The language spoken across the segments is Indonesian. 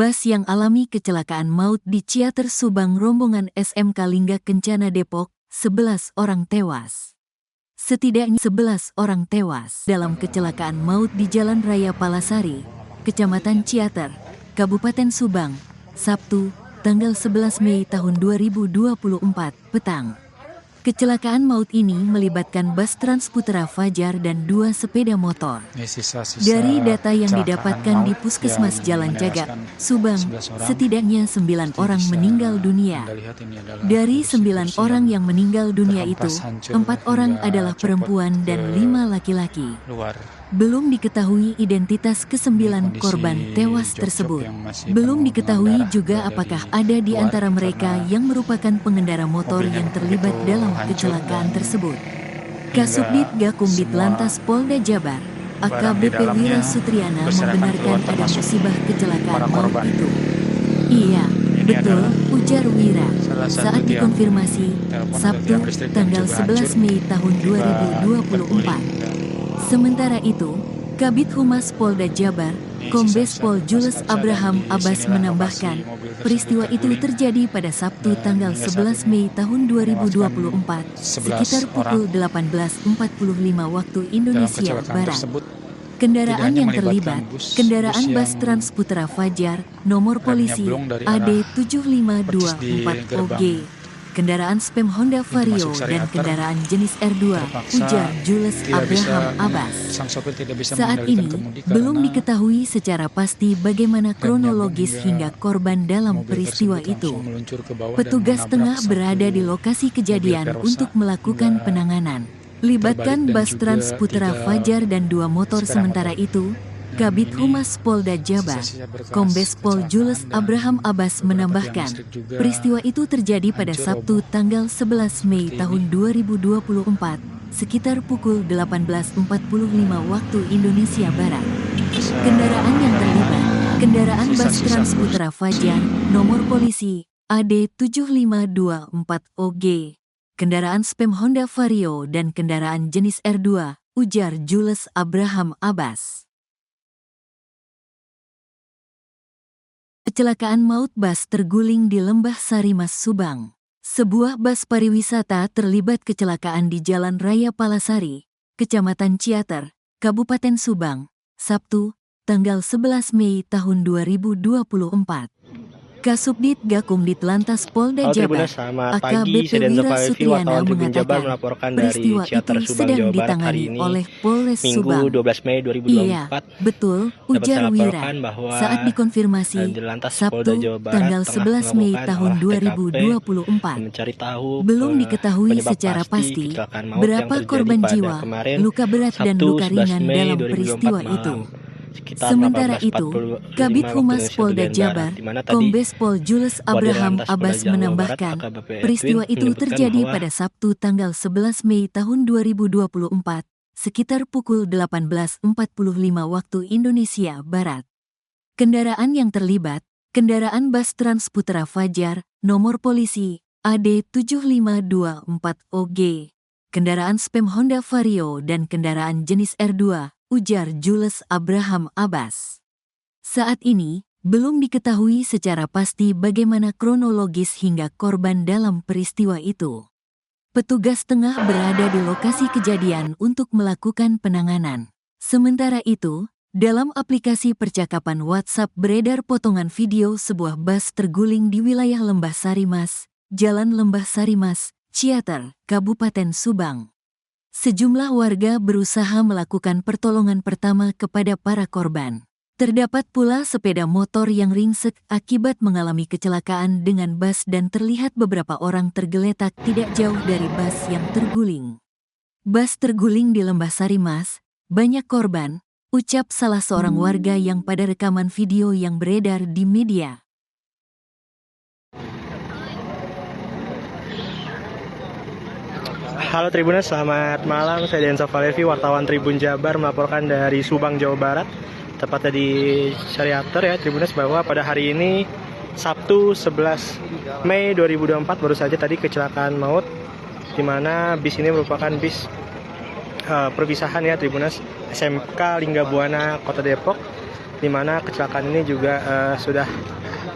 bus yang alami kecelakaan maut di Ciater Subang rombongan SMK Lingga Kencana Depok, 11 orang tewas. Setidaknya 11 orang tewas dalam kecelakaan maut di Jalan Raya Palasari, Kecamatan Ciater, Kabupaten Subang, Sabtu, tanggal 11 Mei tahun 2024, petang. Kecelakaan maut ini melibatkan bus Transputra Fajar dan 2 sepeda motor. Dari data yang didapatkan di Puskesmas Jalan Cagak, Subang, setidaknya 9 orang meninggal dunia. Dari 9 orang yang meninggal dunia itu, 4 orang adalah perempuan dan 5 laki-laki. Belum diketahui identitas ke-9 korban tewas tersebut. Belum diketahui juga apakah ada di antara mereka yang merupakan pengendara motor yang terlibat dalam kecelakaan tersebut. Kasubdit Gakumdit Lantas Polda Jabar, AKBP Wira Sutriana membenarkan ada musibah kecelakaan maut itu. Iya, betul, ujar Wira. Saat dikonfirmasi, Sabtu, tanggal 11 Mei tahun 2024. Sementara itu, Kabid Humas Polda Jabar, Kombes Pol Jules Abraham Abbas menambahkan, peristiwa itu terjadi pada Sabtu tanggal 11 Mei tahun 2024, sekitar pukul 18.45 waktu Indonesia Barat. Kendaraan yang terlibat, kendaraan bus Transputra Fajar, nomor polisi AD 7524OG. Kendaraan spam Honda Vario dan kendaraan jenis R2, ujar Jules Abraham Abbas. Saat ini, belum diketahui secara pasti bagaimana kronologis hingga korban dalam peristiwa itu. Petugas tengah berada di lokasi kejadian untuk melakukan penanganan. Libatkan bus Transputra Fajar dan 2 motor sementara itu. Kabid Humas Polda Jabar, Kombes Pol Jules Abraham Abbas menambahkan, peristiwa itu terjadi pada Sabtu tanggal 11 Mei tahun 2024, sekitar pukul 18.45 waktu Indonesia Barat. Kendaraan yang terlibat, kendaraan bus Transputra Fajar, nomor polisi AD 7524OG, kendaraan spam Honda Vario dan kendaraan jenis R2, ujar Jules Abraham Abbas. Kecelakaan maut bus terguling di Lembah Sarimas, Subang. Sebuah bus pariwisata terlibat kecelakaan di Jalan Raya Palasari, Kecamatan Ciater, Kabupaten Subang, Sabtu, tanggal 11 Mei tahun 2024. Kasubdit Gakumdit Lantas Polda Jabar, AKBP Wira Sutriana mengatakan, peristiwa itu sedang ditangani oleh Polres Subang. Minggu 12 Mei 2024, iya, betul, ujar Wira. Saat dikonfirmasi, Sabtu, tanggal 11 Mei tahun 2024, belum diketahui secara pasti berapa korban jiwa, luka berat dan luka ringan dalam peristiwa itu. Sementara itu, Kabid Humas Polda Jabar, Kombes Pol Jules Abraham Abbas menambahkan, peristiwa itu terjadi pada Sabtu tanggal 11 Mei tahun 2024, sekitar pukul 18.45 waktu Indonesia Barat. Kendaraan yang terlibat, kendaraan bus Transputra Fajar, nomor polisi AD 7524OG, kendaraan spam Honda Vario dan kendaraan jenis R2, ujar Jules Abraham Abbas. Saat ini, belum diketahui secara pasti bagaimana kronologis hingga korban dalam peristiwa itu. Petugas tengah berada di lokasi kejadian untuk melakukan penanganan. Sementara itu, dalam aplikasi percakapan WhatsApp beredar potongan video sebuah bus terguling di wilayah Lembah Sarimas, Jalan Lembah Sarimas, Ciater, Kabupaten Subang. Sejumlah warga berusaha melakukan pertolongan pertama kepada para korban. Terdapat pula sepeda motor yang ringsek akibat mengalami kecelakaan dengan bus dan terlihat beberapa orang tergeletak tidak jauh dari bus yang terguling. Bus terguling di Lembah Sarimas, banyak korban, ucap salah seorang warga yang pada rekaman video yang beredar di media. Halo Tribuners, selamat malam. Saya Denso Valevi, wartawan Tribun Jabar melaporkan dari Subang, Jawa Barat. Tepatnya di Ciater ya Tribuners, bahwa pada hari ini Sabtu 11 Mei 2024 baru saja tadi kecelakaan maut, di mana bis ini merupakan bis perpisahan ya Tribuners, SMK Lingga Buana Kota Depok di mana kecelakaan ini juga sudah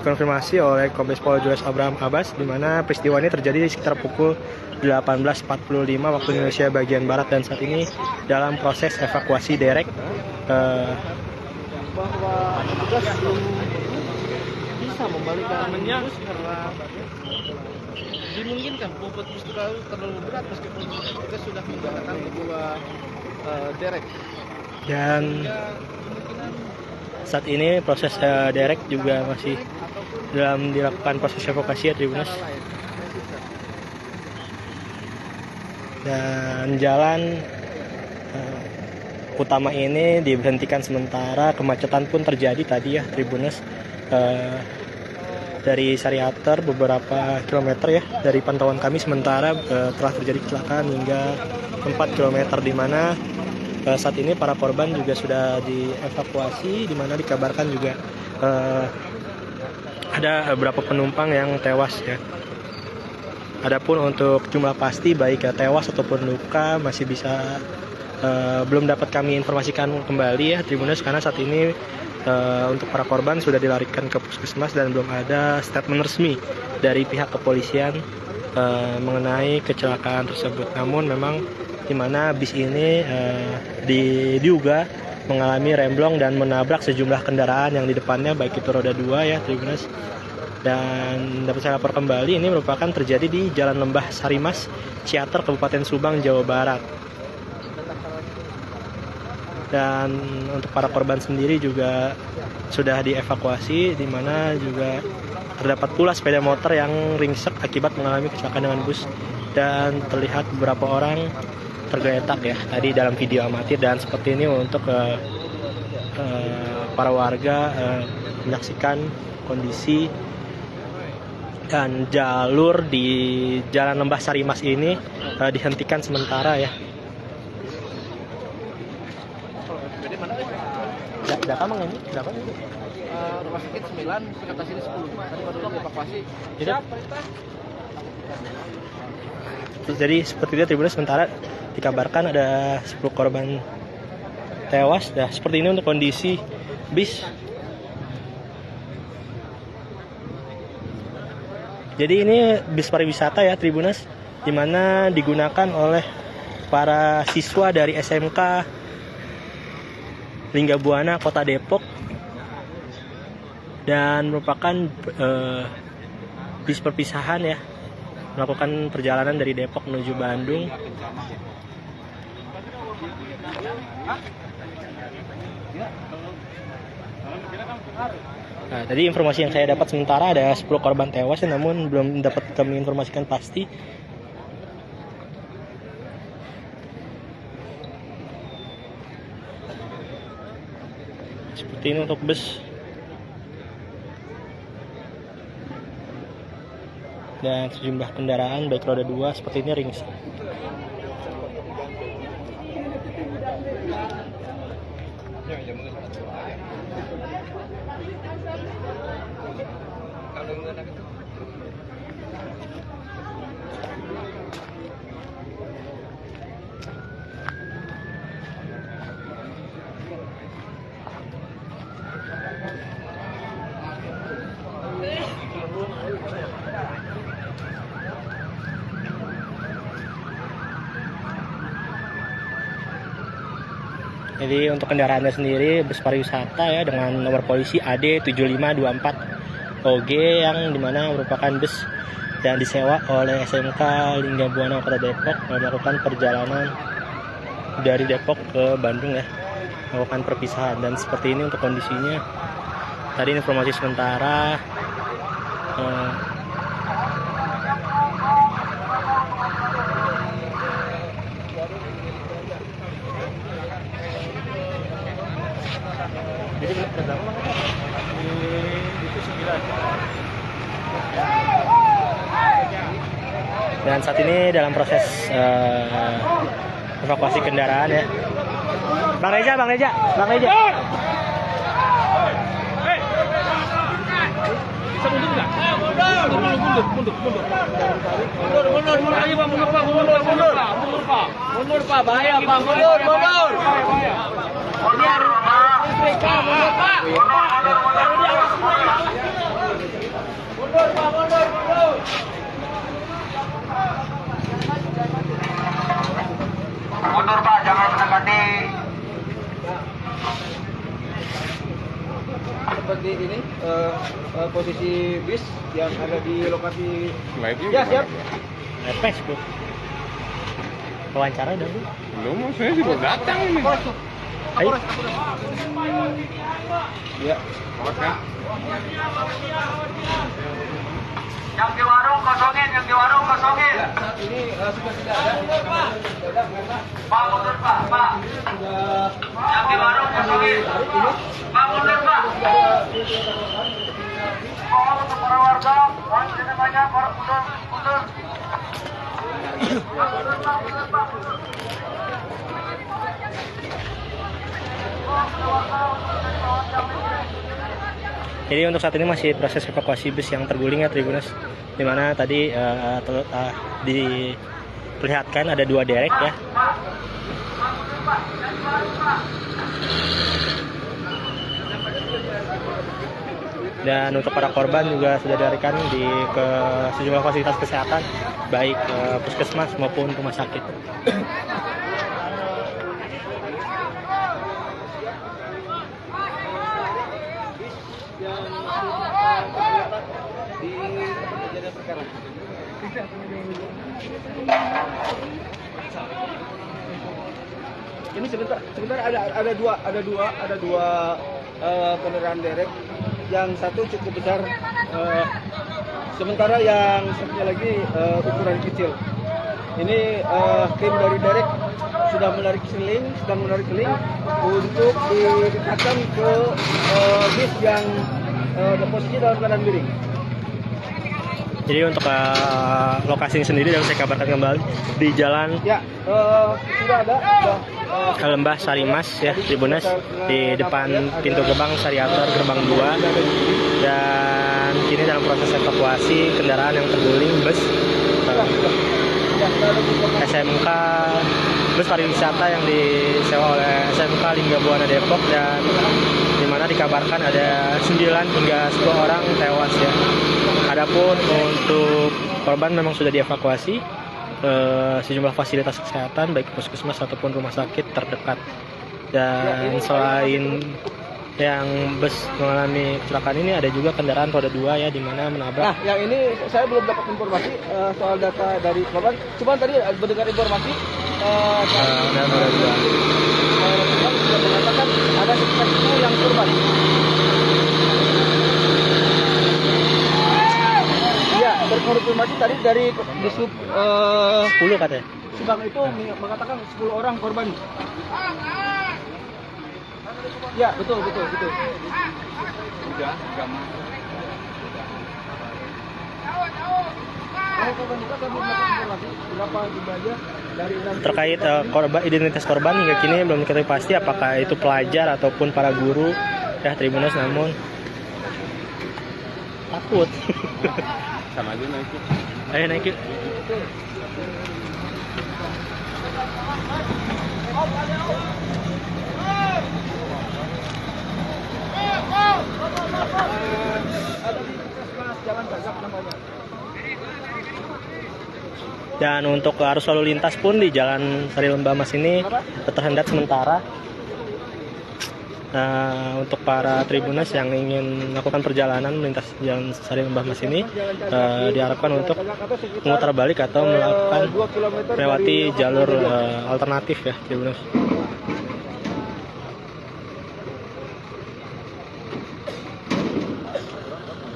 konfirmasi oleh Kombes Pol Julius Abraham Abbas, di mana peristiwa ini terjadi sekitar pukul 18.45 waktu Indonesia bagian Barat, dan saat ini dalam proses evakuasi derek. Bahwa petugas belum bisa membalikkan bus karena dimungkinkan bobot bus terlalu berat meskipun petugas sudah menggunakan kedua derek. Dan saat ini proses derek juga masih dalam dilakukan proses evakuasi ya Tribunas. Dan jalan utama ini diberhentikan sementara, kemacetan pun terjadi tadi ya Tribunas. Dari Sariater beberapa kilometer ya, dari pantauan kami sementara telah terjadi kecelakaan hingga 4 kilometer, di mana saat ini para korban juga sudah dievakuasi, di mana dikabarkan juga ada beberapa penumpang yang tewas ya. Adapun untuk jumlah pasti baik tewas ataupun luka masih bisa belum dapat kami informasikan kembali ya Tribunas, karena saat ini untuk para korban sudah dilarikan ke puskesmas dan belum ada statement resmi dari pihak kepolisian mengenai kecelakaan tersebut. Namun memang di mana bis ini diduga mengalami remblong dan menabrak sejumlah kendaraan yang di depannya, baik itu roda 2 ya Tribunas. Dan dapat saya lapor kembali, ini merupakan terjadi di Jalan Lembah Sarimas, Ciater, Kabupaten Subang, Jawa Barat. Dan untuk para korban sendiri juga sudah dievakuasi, di mana juga terdapat pula sepeda motor yang ringsek akibat mengalami kecelakaan dengan bus, dan terlihat beberapa orang tergeletak ya tadi dalam video amatir. Dan seperti ini untuk para warga menyaksikan kondisi dan jalur di Jalan Lembah Sarimas ini dihentikan sementara ya. Data ini berapa? Rumah sakit 9, sekitar sini 10. Tadi baru dievakuasi. Jadi seperti itu Tribunas, sementara dikabarkan ada 10 korban tewas. Nah, seperti ini untuk kondisi bis. Jadi ini bis pariwisata ya Tribunas, di mana digunakan oleh para siswa dari SMK Lingga Buana Kota Depok, dan merupakan bis perpisahan ya, melakukan perjalanan dari Depok menuju Bandung. Nah, tadi informasi yang saya dapat sementara ada 10 korban tewas, namun belum dapat kami informasikan pasti. Seperti ini untuk bus. Dan sejumlah kendaraan baik roda 2 seperti ini ringsek. Jadi untuk kendaraannya sendiri bus pariwisata ya, dengan nomor polisi AD 7524 OG, yang dimana merupakan bus yang disewa oleh SMK Lingga Buana Kota Depok melakukan perjalanan dari Depok ke Bandung ya, melakukan perpisahan. Dan seperti ini untuk kondisinya. Tadi informasi sementara jadi berapa itu 9. Dan saat ini dalam proses evakuasi kendaraan ya. Bang Reza. Bisa mundur nggak? Mundur. Ayo Pak, mundur Pak. Bahaya Pak, mundur. Ini harus Mundur Pak, jangan mendekati. Seperti ini posisi bis yang ada di lokasi. Live Ya siap. Epes bu. Wawancara udah bu. Belum, saya juga datang ini. Ayo. Ya. Oke. Yang di warung kosongin, yang di warung kosongin. Ya, saat ini sudah tidak ada. Pak mundur Pak, Pak. Yang di warung kosongin. Pak mundur Pak. Mohon untuk para warga, mohon tidak banyak orang mundur, mundur. Pak mundur Pak, mundur Pak, mundur. Jadi untuk saat ini masih proses evakuasi bus yang terguling ya Tribuners, di mana tadi diperlihatkan ada 2 derek ya. Dan untuk para korban juga sudah dilarikan ke sejumlah fasilitas kesehatan, baik puskesmas maupun rumah sakit. Di tempat kejadian perkara. Ini sebentar ada dua kendaraan derek, yang satu cukup besar, sementara yang satunya lagi ukuran kecil. Ini tim dari derek sedang menarik seling untuk didekatkan ke bis yang posisi dalam keadaan miring. Jadi untuk lokasi ini sendiri dapat saya kabarkan kembali di jalan Ya, sudah ada. Lembah Sarimas ya Tribuners, di depan pintu gerbang Sariater gerbang 2, dan kini dalam proses evakuasi kendaraan yang terguling bus SMK, bus pariwisata yang disewa oleh SMK Lingga Buana Depok, dan di mana dikabarkan ada 9 hingga 10 orang tewas ya. Adapun untuk korban memang sudah dievakuasi sejumlah fasilitas kesehatan baik puskesmas ataupun rumah sakit terdekat. Dan selain yang bus mengalami kecelakaan ini, ada juga kendaraan roda 2 ya, di mana menabrak. Nah, yang ini saya belum dapat informasi soal data dari korban. Cuma tadi mendengar informasi Kendaraan roda 2. sudah mengatakan ada sekitar 10 yang korban. Ya, terkonfirmasi tadi dari Disub 10 katanya. Subang itu mengatakan 10 orang korban. Ya, betul. Terkait identitas korban hingga kini belum diketahui pasti apakah itu pelajar ataupun para guru ya Tribuners, namun takut. Sama aja naik. Ayo naik yuk. Dan untuk arus lalu lintas pun di Jalan Sari Lembah Mas ini terhendat sementara. Untuk para Tribuners yang ingin melakukan perjalanan melintas Jalan Sari Lembah Mas ini diharapkan untuk memutar balik atau melakukan melewati jalur alternatif ya Tribuners.